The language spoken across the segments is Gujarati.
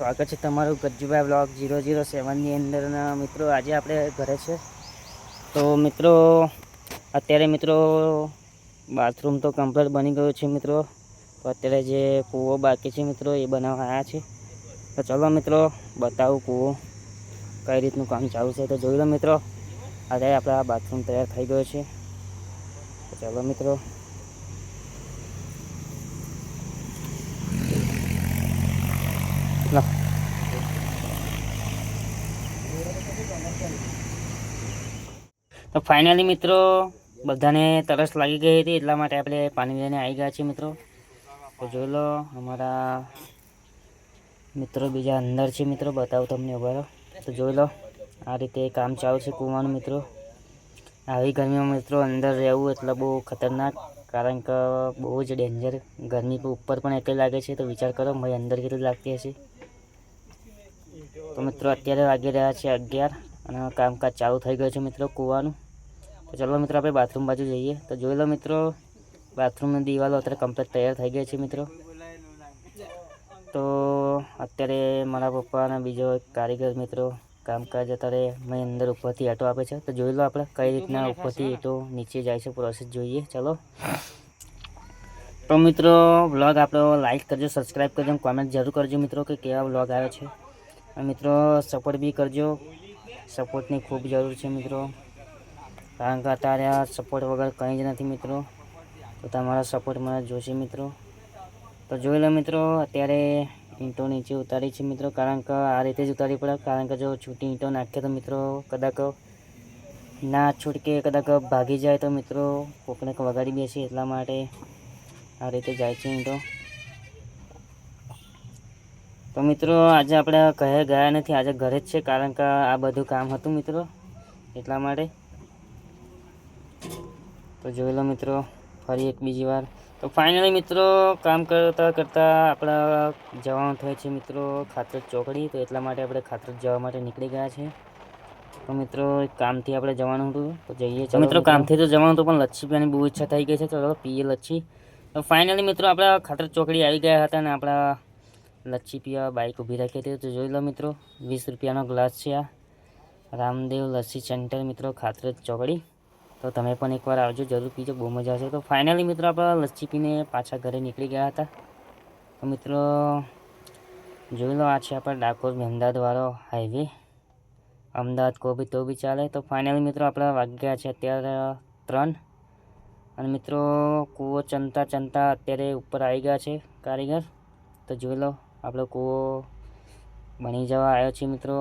સ્વાગત છે તમારું ગજ્જુભાઈ બ્લોગ 007ની અંદરના મિત્રો. આજે આપણે ઘરે છે તો મિત્રો અત્યારે મિત્રો બાથરૂમ તો કમ્પ્લીટ બની ગયું છે મિત્રો. તો અત્યારે જે કૂવો બાકી છે મિત્રો એ બનાવવા આવ્યા છે. તો ચલો મિત્રો બતાવું કૂવો કઈ રીતનું કામ ચાલુ છે તો જોઈ લો મિત્રો. અત્યારે આપણા બાથરૂમ તૈયાર થઈ ગયો છે તો ચલો મિત્રો. તો ફાઇનલી મિત્રો બધાને તરસ લાગી ગઈ હતી એટલા માટે આપણે પાણી લઈને આવી ગયા છીએ મિત્રો. તો જોઈ લો અમારા મિત્રો બીજા અંદર છે મિત્રો, બતાવું તમને ઉભા. તો જોઈ લો આ રીતે કામ ચાલુ છે કૂવાનું મિત્રો. આવી ગરમીમાં મિત્રો અંદર રહેવું એટલે બહુ ખતરનાક, કારણ કે બહુ જ ડેન્જર. ગરમી ઉપર પણ એટલી લાગે છે તો વિચાર કરો ભાઈ અંદર કેટલી લાગતી હશે. તો મિત્રો અત્યારે વાગી રહ્યા છે 11 અને કામકાજ ચાલુ થઈ ગયું છે મિત્રો કૂવાનું. તો ચલો મિત્રો આપણે બાથરૂમ બાજુ જઈએ. તો જોઈ લો મિત્રો બાથરૂમની દિવાલો અત્યારે કમ્પ્લીટ તૈયાર થઈ ગઈ છે મિત્રો. તો અત્યારે મારા પપ્પા અને બીજો એક કારીગર મિત્રો કામકાજ અત્યારે મેં અંદર ઉપરથી ઈંટો આપે છે. તો જોઈ લો આપણે કઈ રીતના ઉપરથી ઈંટો નીચે જાય છે, પ્રોસેસ જોઈએ ચલો. તો મિત્રો વ્લોગ આપણો લાઈક કરજો, સબસ્ક્રાઈબ કરજો, કોમેન્ટ જરૂર કરજો મિત્રો કે કેવા વ્લોગ આવે છે. અને મિત્રો સપોર્ટ બી કરજો, સપોર્ટની ખૂબ જરૂર છે મિત્રો, કારણ કે અત્યારે આ સપોર્ટ વગર કંઈ જ નથી મિત્રો. તો તમારા સપોર્ટ મને જોશે મિત્રો. તો જોઈ લો મિત્રો અત્યારે ઈંટો નીચે ઉતારી છે મિત્રો, કારણ કે આ રીતે જ ઉતારવી પડે, કારણ કે જો છૂટી ઈંટો નાખીએ તો મિત્રો કદાચ ના છૂટકે, કદાચ ભાગી જાય તો મિત્રો કોકને વગાડી બેસે, એટલા માટે આ રીતે જાય છે ઈંટો. તો મિત્રો આજે આપણે કહે ગયા નથી, આજે ઘરે જ છે, કારણ કે આ બધું કામ હતું મિત્રો એટલા માટે. તો જોઈ લો મિત્રો ફરી એક બીજી વાર. તો ફાઇનલી મિત્રો કામ કરતાં કરતાં આપણા જવાનું થાય છે મિત્રો ખાતરજ ચોકડી. તો એટલા માટે આપણે ખાતરજ જવા માટે નીકળી ગયા છે. તો મિત્રો કામથી આપણે જવાનું હતું તો જઈએ. તો મિત્રો કામથી તો જવાનું હતું પણ લચ્છી પીવાની બહુ ઈચ્છા થઈ ગઈ છે, તો પીએ લચ્છી. તો ફાઇનલી મિત્રો આપણા ખાતરજ ચોકડી આવી ગયા હતા અને આપણા લચ્છી પીવા બાઇક ઊભી રાખી હતી. તો જોઈ લો મિત્રો 20 રૂપિયાનો ગ્લાસ છે આ, રામદેવ લસ્સી સેન્ટર મિત્રો ખાતરજ ચોકડી. તો તમે પણ એકવાર આવજો, જરૂર પીજો, બહુ મજા આવશે. તો ફાઇનલી મિત્રો આપણે લસ્સી પીને પાછા ઘરે નીકળી ગયા હતા. તો મિત્રો જોઈ લો આ છે આપણા ડાકોર મહેમદાવાદવાળો હાઈવે, અમદાવાદ કો બી તો બી ચાલે. તો ફાઇનલી મિત્રો આપણા વાગ્યા છે અત્યારે 3 અને મિત્રો કૂવો ચનતા ચનતા અત્યારે ઉપર આવી ગયા છે કારીગર. તો જોઈ લો આપણો કૂવો બની જવા આવ્યો છે મિત્રો.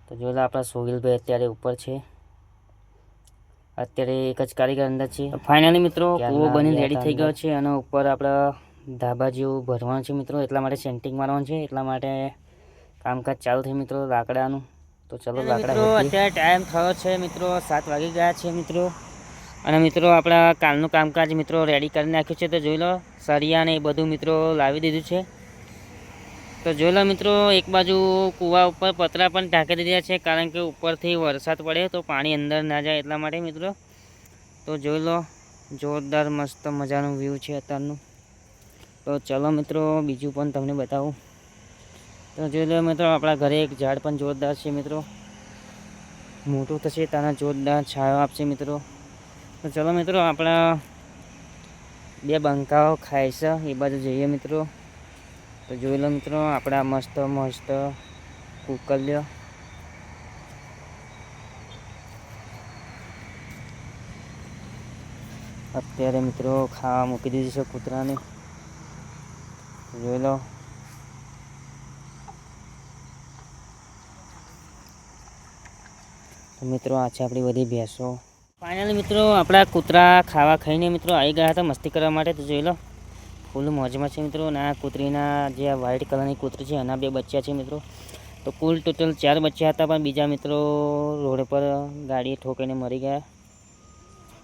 તો જોઈ લો આપણા સોહિલભાઈ અત્યારે ઉપર છે, અત્યારે એક જ કારીગર અંદર છે. ફાઇનલી મિત્રો કૂવો બની રેડી થઈ ગયો છે અને ઉપર આપણા ધાબા જેવું ભરવાનું છે મિત્રો, એટલા માટે સેન્ટિંગ મારવાનું છે, એટલા માટે કામકાજ ચાલુ થયું મિત્રો લાકડાનું. તો ચલો લાકડા અત્યારે ટાઈમ થયો છે મિત્રો 7 વાગી ગયા છે મિત્રો. અને મિત્રો આપણા કાલનું કામકાજ મિત્રો રેડી કરી નાખ્યું છે. તો જોઈ લો સળિયા ને એ બધું મિત્રો લાવી દીધું છે. તો જોઈ લો મિત્રો એક બાજુ કૂવા ઉપર પતરા પણ ઢાંકી દીધા છે, કારણ કે ઉપરથી વરસાદ પડે તો પાણી અંદર ના જાય એટલા માટે મિત્રો. તો જોઈ લો જોરદાર મસ્ત મજાનું વ્યૂ છે અત્યારનું. તો ચલો મિત્રો બીજું પણ તમને બતાવું. તો જોઈ લો મિત્રો આપણા ઘરે એક ઝાડ પણ જોરદાર છે મિત્રો, મોટું થશે તાના જોરદાર છાયો આપશે મિત્રો. તો ચલો મિત્રો આપણા 2 બંકાઓ ખાય છે એ બાજુ જઈએ મિત્રો. તો જોઈ લો મિત્રો આપણા મસ્ત મસ્ત કુકલ્યો. અત્યારે મિત્રો ખાવા મૂકી દીધી છે કૂતરાને. જોઈ લો તો મિત્રો આ છે આપણી બધી ભેંસો. ફાઇનલી મિત્રો આપણા કૂતરા ખાવા ખાઈને મિત્રો આવી ગયા હતા મસ્તી કરવા માટે. તો જોઈ લો ફૂલ મોજમાં છે મિત્રો. અને આ કૂતરીના જે આ વ્હાઇટ કલરની કૂતરી છે એના 2 બચ્ચા છે મિત્રો. તો કુલ ટોટલ 4 બચ્ચા હતા, પણ બીજા મિત્રો રોડ પર ગાડી ઠોકીને મરી ગયા.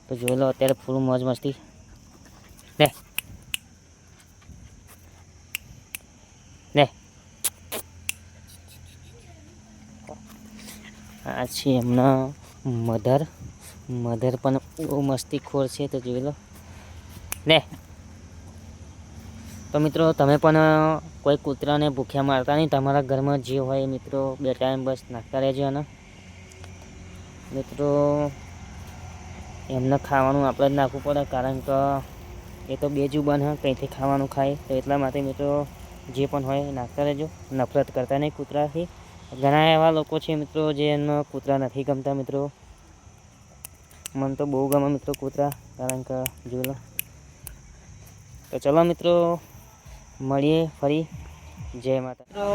તો જોઈ લો અત્યારે ફૂલ મોજ મસ્તી. લે લે આ છે એમના મધર પણ બહુ મસ્તીખોર છે. તો જોઈ લો લે. તો મિત્રો તમે પણ કોઈ કૂતરાને ભૂખ્યા મારતા નહીં. તમારા ઘરમાં જે હોય મિત્રો 2 ટાઈમ બસ નાખતા રહેજો. અને મિત્રો એમને ખાવાનું આપણે જ નાખવું પડે, કારણ કે એ તો બેજુબાન હા, કંઈથી ખાવાનું ખાય. તો એટલા માટે મિત્રો જે પણ હોય એ નાખતા રહેજો. નફરત કરતા નહીં કૂતરાથી. ઘણા એવા લોકો છે મિત્રો જેને કૂતરા નથી ગમતા મિત્રો. મને તો બહુ ગમે મિત્રો કૂતરા, કારણ કે જોઈ લો. તો ચલો મિત્રો મળીએ ફરી. જય માતા. મિત્રો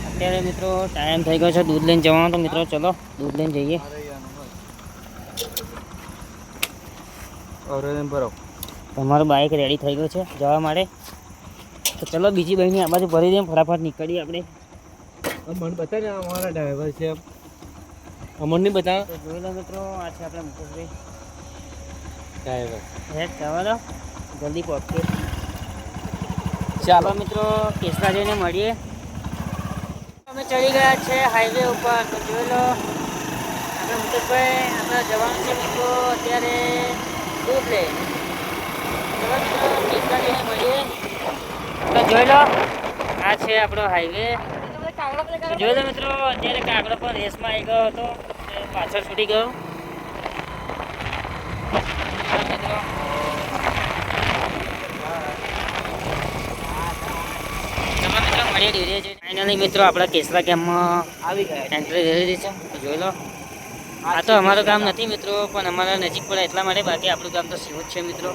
અત્યારે મિત્રો ટાઈમ થઈ ગયો છે દૂધ લઈને જવાનો. તો મિત્રો ચલો દૂધ લઈને જઈએ. તમારું બાઇક રેડી થઈ ગયું છે જવા માટે. તો ચલો બીજી બહેની આ બાજુ ભરી દઈએ, ફટાફટ નીકળીએ આપણે. મને બતા ને અમારા ડ્રાઈવર છે, અમને બતા. તો જોઈ લો મિત્રો, આ છે આપણે મુકેશભાઈ ડ્રાઈવર. હેડ જવા દો, જલ્દી પહોંચીએ. ચાલો મિત્રો કેસરા જઈને મળીએ. અમે ચડી ગયા છે હાઈવે ઉપર. તો જોઈ લો આપણે મુકેશભાઈ, આપણે જવાનું છે મિત્રો અત્યારે દૂધ લે. ચલો મિત્રો કેસરા જઈને મળીએ. તો જોઈ લો આ છે આપણો હાઈવે. તો જોઈ લો મિત્રો અત્યારે કાગડો પણ રેસમાં આવી ગયો હતો, પાછળ છૂટી ગયો. ફાઇનલી મિત્રો આપણા કેસરા ગામમાં આવી ગયા. એન્ટ્રી લઈ લીધી છે. તો જોઈ લો આ તો અમારું ગામ નથી મિત્રો, પણ અમારા નજીક પડે એટલા માટે. બાકી આપણું ગામ તો સિંહ જ છે મિત્રો.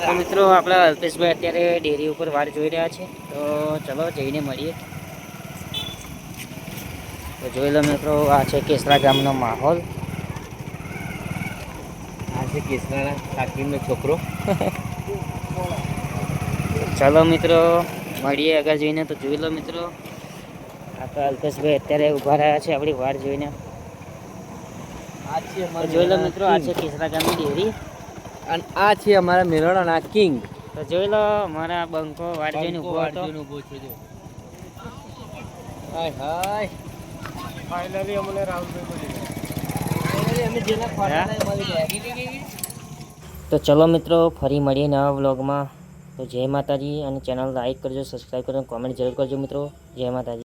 તો મિત્રો આપણા અલ્પેશભાઈ અત્યારે ડેરી ઉપર વાટ જોઈ રહ્યા છે. તો ચલો જઈને મળીએ. તો જોઈ લો મિત્રો આ છે કેસરા ગામનો માહોલ. આ છે કેસરાના કાકીનો છોકરો. ચાલો મિત્રો મળીએ આગળ જઈને. તો જોઈ લો મિત્રો આપણા અલ્પેશભાઈ અત્યારે ઊભા રહ્યા છે આપણી વાટ જોઈને. આ છે તો જોઈ લો મિત્રો આ છે કેસરા ગામની ડેરી. અને આ છે અમારા મેળાના કિંગ. તો જોઈ લો મારા બંકો વાટ જોઈને ઊભો હતો. હાય હાય, ફાઇનલી અમને રાહુલભાઈ મળી ગયા. તો ચલો મિત્રો ફરી મળીએ નવા વ્લોગમાં. તો જય માતાજી. અને ચેનલ લાઈક કરજો, સબસ્ક્રાઈબ કરજો, કોમેન્ટ જરૂર કરજો મિત્રો. જય માતાજી.